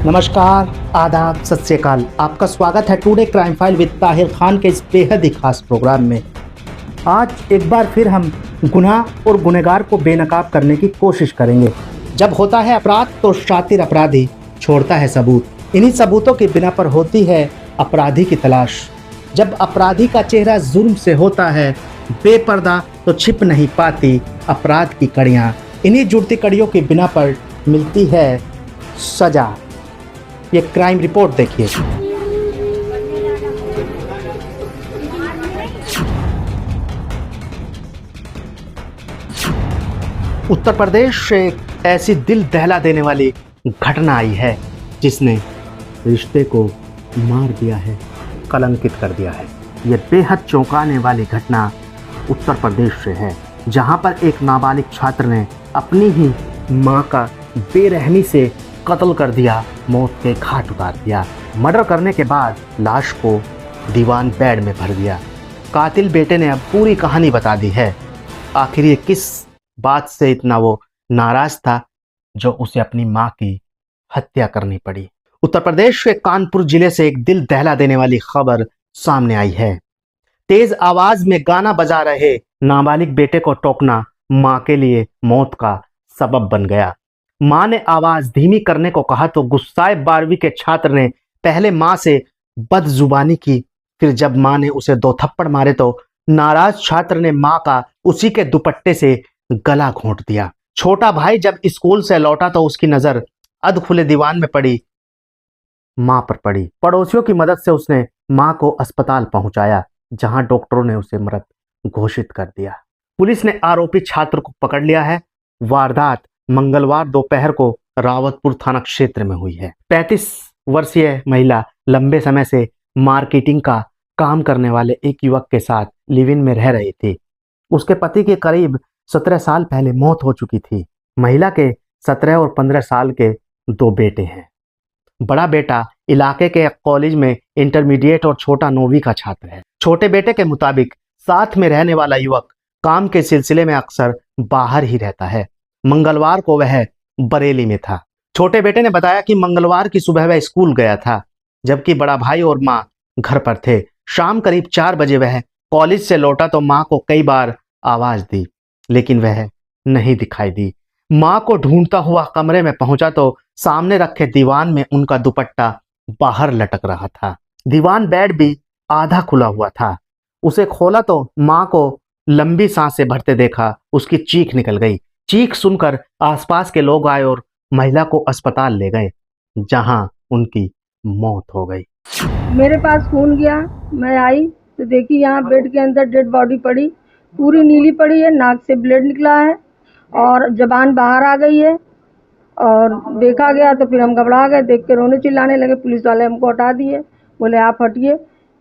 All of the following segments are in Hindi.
नमस्कार, आदाब, सत श्री अकाल। आपका स्वागत है today crime file with Tahir Khan के इस बेहद ही खास प्रोग्राम में। आज एक बार फिर हम गुनाह और गुनहगार को बेनकाब करने की कोशिश करेंगे। जब होता है अपराध तो शातिर अपराधी छोड़ता है सबूत। इन्हीं सबूतों के बिना पर होती है अपराधी की तलाश। जब अपराधी का चेहरा जुर्म से होता है बेपर्दा तो छिप नहीं पाती अपराध की कड़ियाँ। इन्हीं जुड़ती कड़ियों के बिना पर मिलती है सजा। ये क्राइम रिपोर्ट देखिए। उत्तर प्रदेश से एक ऐसी दिल दहला देने वाली घटना आई है जिसने रिश्ते को मार दिया है, कलंकित कर दिया है। यह बेहद चौंकाने वाली घटना उत्तर प्रदेश से है, जहां पर एक नाबालिग छात्र ने अपनी ही मां का बेरहमी से कत्ल कर दिया, मौत के घाट उतार दिया। मर्डर करने के बाद लाश को दीवान बेड में भर दिया। कातिल बेटे ने अब पूरी कहानी बता दी है। आखिर ये किस बात से इतना वो नाराज था जो उसे अपनी मां की हत्या करनी पड़ी। उत्तर प्रदेश के कानपुर जिले से एक दिल दहला देने वाली खबर सामने आई है। तेज आवाज में गाना बजा रहे नाबालिग बेटे को टोकना मां के लिए मौत का सबब बन गया। मां ने आवाज धीमी करने को कहा तो गुस्साए 12वीं के छात्र ने पहले मां से बदजुबानी की। फिर जब मां ने उसे 2 थप्पड़ मारे तो नाराज छात्र ने मां का उसी के दुपट्टे से गला घोंट दिया। छोटा भाई जब स्कूल से लौटा तो उसकी नजर अध खुले दीवान में पड़ी मां पर पड़ी। पड़ोसियों की मदद से उसने मां को अस्पताल पहुंचाया, जहां डॉक्टरों ने उसे मृत घोषित कर दिया। पुलिस ने आरोपी छात्र को पकड़ लिया है। वारदात मंगलवार दोपहर को रावतपुर थाना क्षेत्र में हुई है। 35 वर्षीय महिला लंबे समय से मार्केटिंग का काम करने वाले एक युवक के साथ लिव इन में रह रही थी। उसके पति की करीब 17 साल पहले मौत हो चुकी थी। महिला के 17 और 15 साल के 2 बेटे हैं। बड़ा बेटा इलाके के कॉलेज में इंटरमीडिएट और छोटा 9वीं का छात्र है। छोटे बेटे के मुताबिक साथ में रहने वाला युवक काम के सिलसिले में अक्सर बाहर ही रहता है। मंगलवार को वह बरेली में था। छोटे बेटे ने बताया कि मंगलवार की सुबह वह स्कूल गया था, जबकि बड़ा भाई और मां घर पर थे। शाम करीब 4 बजे वह कॉलेज से लौटा तो मां को कई बार आवाज दी, लेकिन वह नहीं दिखाई दी। मां को ढूंढता हुआ कमरे में पहुंचा तो सामने रखे दीवान में उनका दुपट्टा बाहर लटक रहा था। दीवान बेड भी आधा खुला हुआ था। उसे खोला तो मां को लंबी सांसें भरते देखा। उसकी चीख निकल गई। चीख सुनकर आसपास के लोग आए और महिला को अस्पताल ले गए, जहां उनकी मौत हो गई। मेरे पास फोन गया, मैं आई तो देखी यहाँ बेड के अंदर डेड बॉडी पड़ी, पूरी नीली पड़ी है, नाक से ब्लड निकला है और जबान बाहर आ गई है। और देखा गया तो फिर हम घबरा गए, देख के रोने चिल्लाने लगे। पुलिस वाले हमको हटा दिए, बोले आप हटिए।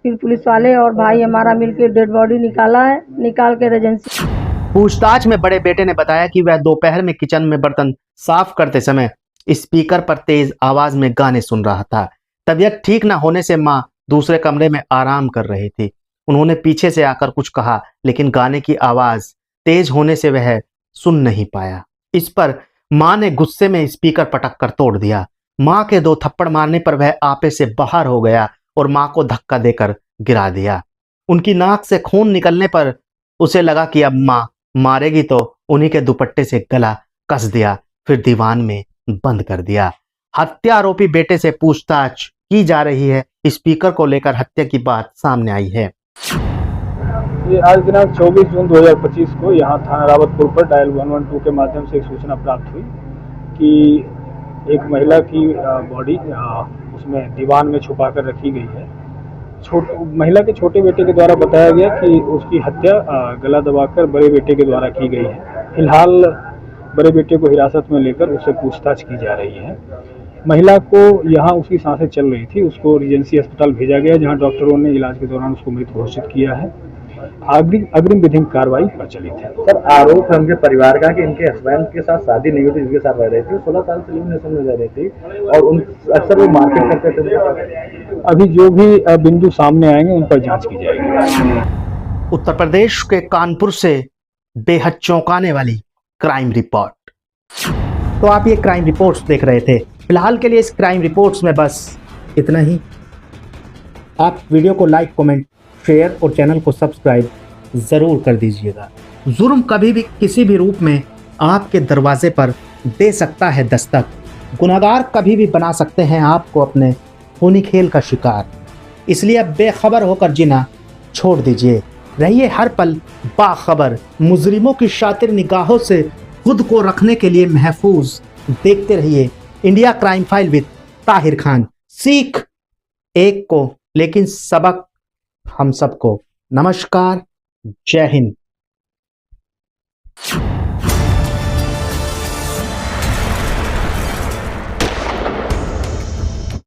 फिर पुलिस वाले और भाई हमारा मिलकर डेड बॉडी निकाला है। निकाल के एजेंसी पूछताछ में बड़े बेटे ने बताया कि वह दोपहर में किचन में बर्तन साफ करते समय स्पीकर पर तेज आवाज में गाने सुन रहा था। तबीयत ठीक न होने से मां दूसरे कमरे में आराम कर रही थी। उन्होंने पीछे से आकर कुछ कहा, लेकिन गाने की आवाज तेज होने से वह सुन नहीं पाया। इस पर मां ने गुस्से में स्पीकर पटक कर तोड़ दिया। मां के 2 थप्पड़ मारने पर वह आपे से बाहर हो गया और मां को धक्का देकर गिरा दिया। उनकी नाक से खून निकलने पर उसे लगा कि अब मां मारेगी तो उन्हीं के दुपट्टे से गला कस दिया, फिर दीवान में बंद कर दिया। हत्या आरोपी बेटे से पूछताछ की जा रही है। स्पीकर को लेकर हत्या की बात सामने आई है। ये आज दिनांक 24 जून 2025 को यहाँ थाना रावतपुर पर डायल 112 के माध्यम से एक सूचना प्राप्त हुई कि एक महिला की बॉडी उसमें दीवान में छुपा कर रखी गई है। महिला के छोटे बेटे के द्वारा बताया गया कि उसकी हत्या गला दबाकर बड़े बेटे के द्वारा की गई है। फिलहाल बड़े बेटे को हिरासत में लेकर उससे पूछताछ की जा रही है। महिला को यहाँ उसकी सांसें चल रही थी, उसको रीजेंसी अस्पताल भेजा गया, जहाँ डॉक्टरों ने इलाज के दौरान उसको मृत घोषित किया है। अग्रिम विधिक कार्रवाई प्रचलित है। सर, आरोप है उनके परिवार का कि इनके हस्बैंड के साथ शादी नहीं हुई थी, जिसके साथ रह रही थी, 16 साल से लिव-इन में रह रही थी और अक्सर वो मार्केट करते थे। अभी जो भी बिंदु सामने आएंगे उन पर जांच की जाएगी। उत्तर प्रदेश के कानपुर से बेहद चौंकाने वाली क्राइम रिपोर्ट। तो आप ये क्राइम रिपोर्ट्स देख रहे थे। फिलहाल के लिए इस क्राइम रिपोर्ट्स में बस इतना ही। आप वीडियो को लाइक, कमेंट, शेयर और चैनल को सब्सक्राइब ज़रूर कर दीजिएगा। जुर्म कभी भी किसी भी रूप में आपके दरवाजे पर दे सकता है दस्तक। गुनहगार कभी भी बना सकते हैं आपको अपने खूनी खेल का शिकार। इसलिए अब बेखबर होकर जीना छोड़ दीजिए। रहिए हर पल बाखबर। मुजरिमों की शातिर निगाहों से खुद को रखने के लिए महफूज। देखते रहिए India crime file with Tahir Khan. सीख एक को लेकिन सबक हम सबको। नमस्कार, जय हिंद।